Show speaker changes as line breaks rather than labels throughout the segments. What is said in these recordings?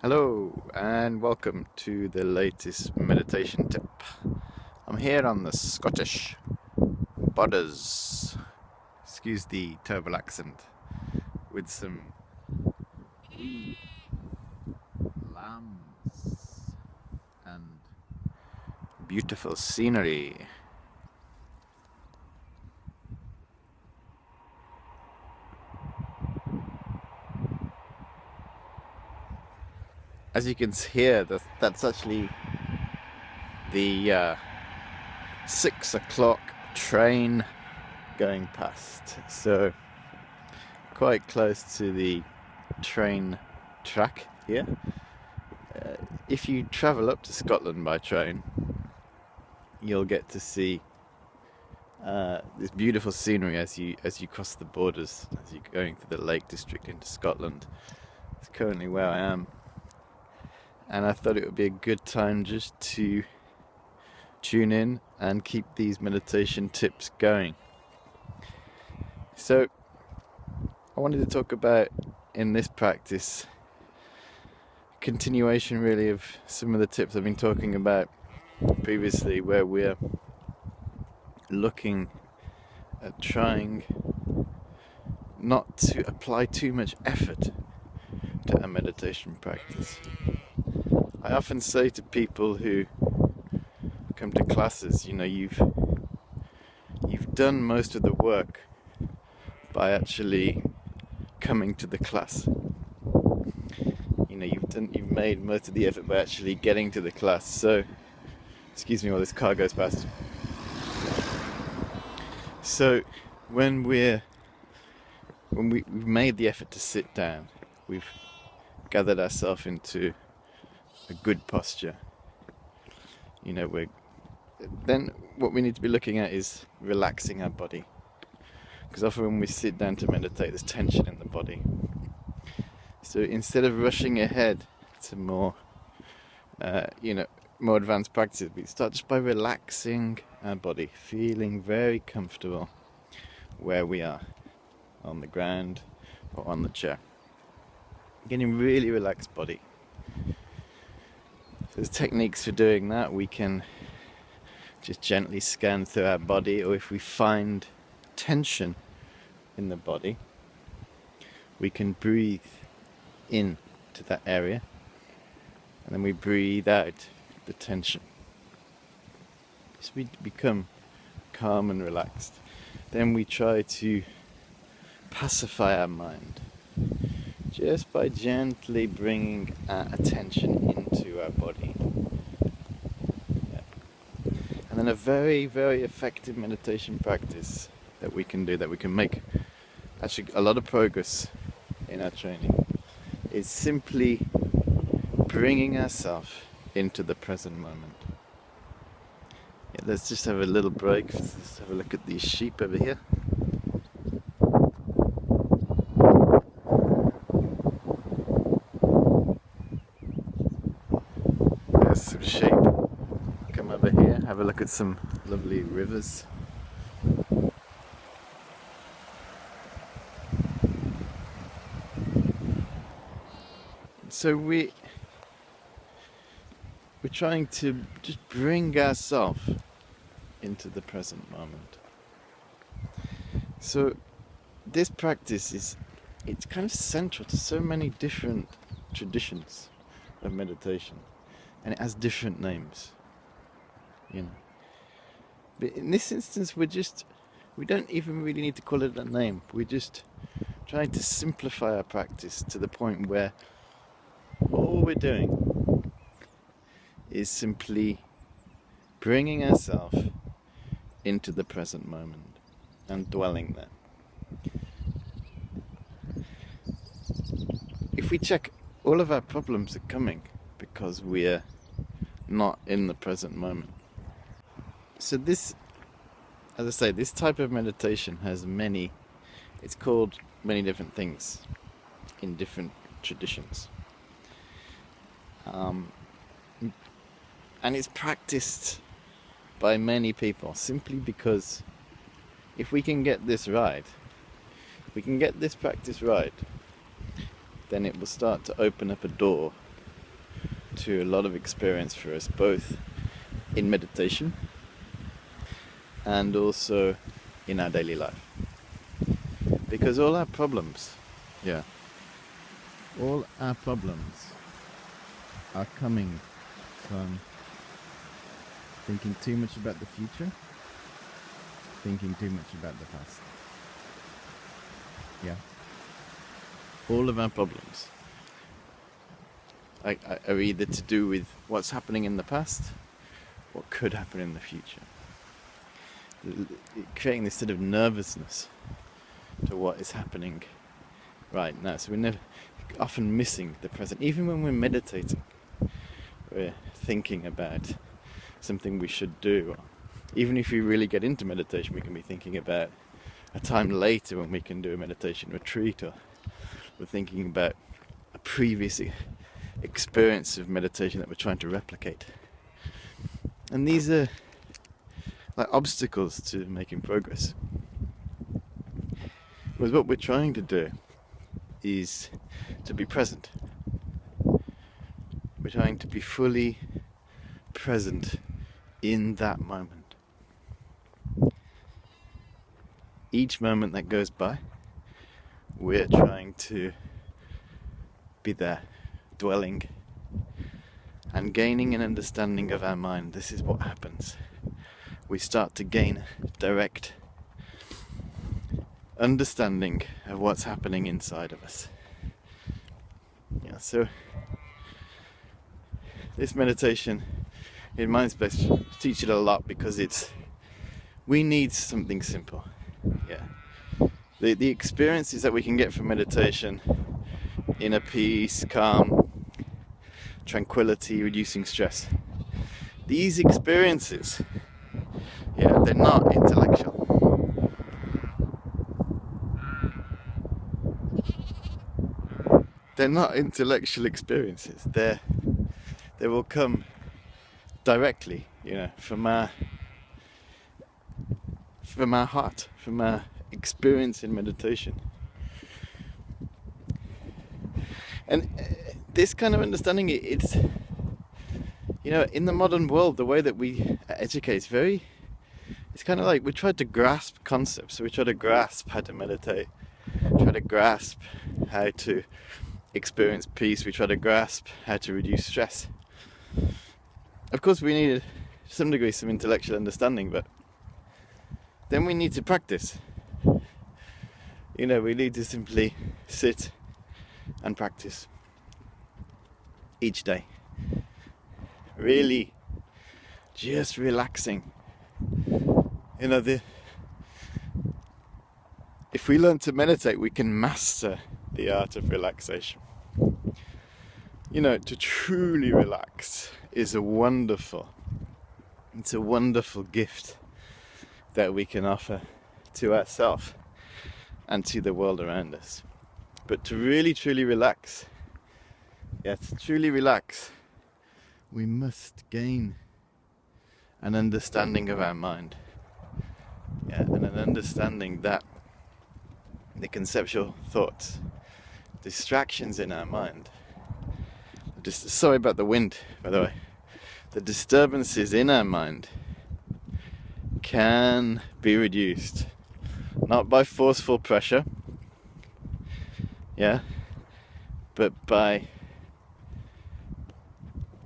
Hello and welcome to the latest meditation tip. I'm here on the Scottish borders, excuse the terrible accent, with some lambs and beautiful scenery. As you can hear, that's actually the 6 o'clock train going past, so quite close to the train track here. If you travel up to Scotland by train, you'll get to see this beautiful scenery as you cross the borders, as you're going through the Lake District into Scotland. It's currently where I am, and I thought it would be a good time just to tune in and keep these meditation tips going. So I wanted to talk about, in this practice, continuation really of some of the tips I've been talking about previously, where we're looking at trying not to apply too much effort to our meditation practice. I often say to people who come to classes, you've done most of the work by actually coming to the class. You've made most of the effort by actually getting to the class. So, excuse me while this car goes past. So, when we've made the effort to sit down, we've gathered ourselves into a good posture. Then what we need to be looking at is relaxing our body, because often when we sit down to meditate, there's tension in the body. So instead of rushing ahead to more advanced practices, we start just by relaxing our body, feeling very comfortable where we are, on the ground or on the chair. Getting really relaxed body. There's techniques for doing that. We can just gently scan through our body, or if we find tension in the body, we can breathe in to that area, and then we breathe out the tension. So we become calm and relaxed. Then we try to pacify our mind just by gently bringing our attention into our body. And then a very, very effective meditation practice that we can do, that we can make actually a lot of progress in our training, is simply bringing ourselves into the present moment. Let's just have a little break. Let's have a look at these sheep over here. There's some sheep. Come over here, have a look at some lovely rivers. So we're trying to just bring ourselves into the present moment. So this practice it's kind of central to so many different traditions of meditation, and it has different names. But in this instance, we don't even really need to call it a name. We're just trying to simplify our practice to the point where all we're doing is simply bringing ourselves into the present moment and dwelling there. If we check, all of our problems are coming because we're not in the present moment. So this, as I say, this type of meditation has it's called many different things in different traditions. And it's practiced by many people simply because if we can get this right, if we can get this practice right, then it will start to open up a door to a lot of experience for us, both in meditation and also in our daily life. Because all our problems are coming from thinking too much about the future, thinking too much about the past. Yeah. All of our problems are either to do with what's happening in the past, what could happen in the future. Creating this sort of nervousness to what is happening right now. So we're often missing the present. Even when we're meditating, we're thinking about something we should do. Or even if we really get into meditation, we can be thinking about a time later when we can do a meditation retreat, or we're thinking about a previous experience of meditation that we're trying to replicate. And these are like obstacles to making progress. Whereas what we're trying to do is to be present. We're trying to be fully present in that moment. Each moment that goes by, we're trying to be there, dwelling and gaining an understanding of our mind. This is what happens. We start to gain direct understanding of what's happening inside of us. Yeah, so this meditation, in my space, teach it a lot because we need something simple. Yeah. The experiences that we can get from meditation, inner peace, calm, tranquility, reducing stress. These experiences, they're not intellectual. They're not intellectual experiences. They will come directly, from our heart, from our experience in meditation. And this kind of understanding, it's in the modern world, the way that we educate it's kind of like we try to grasp concepts. So we try to grasp how to meditate, try to grasp how to experience peace, we try to grasp how to reduce stress. Of course we need, to some degree, some intellectual understanding, but then we need to practice. We need to simply sit and practice each day. Really just relaxing. If we learn to meditate, we can master the art of relaxation. To truly relax is a wonderful gift that we can offer to ourselves and to the world around us. But to really, truly relax, we must gain an understanding of our mind. And an understanding that the conceptual thoughts, distractions in our mind, sorry about the wind, by the way, the disturbances in our mind can be reduced, not by forceful pressure, but by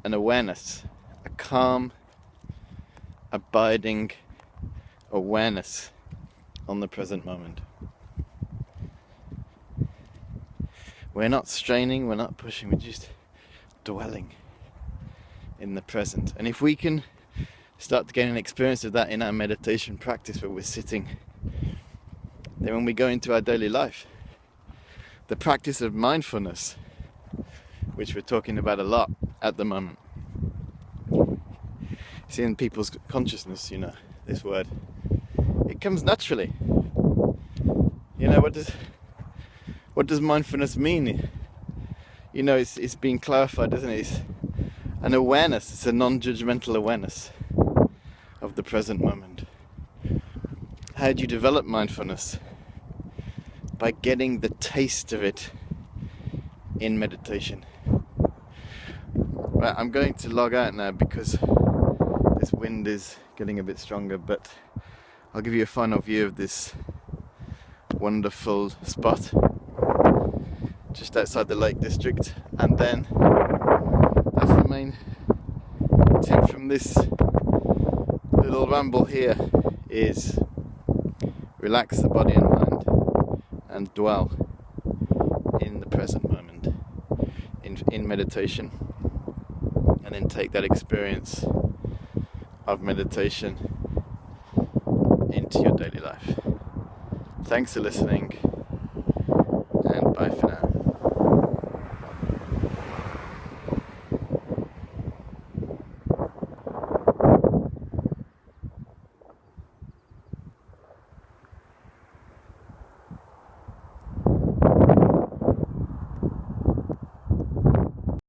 an awareness, a calm, abiding awareness on the present moment. We're not straining, we're not pushing, we're just dwelling in the present. And if we can start to gain an experience of that in our meditation practice where we're sitting, then when we go into our daily life, the practice of mindfulness, which we're talking about a lot at the moment, it's in people's consciousness, this word, it comes naturally. What does mindfulness mean? It's being clarified, isn't it? It's an awareness, it's a non-judgmental awareness of the present moment. How do you develop mindfulness? By getting the taste of it in meditation. Right, I'm going to log out now because this wind is getting a bit stronger, but I'll give you a final view of this wonderful spot just outside the Lake District, and then that's the main tip from this little ramble here is relax the body and mind and dwell in the present moment in meditation, and then take that experience of meditation into your daily life. Thanks for listening, and bye for now.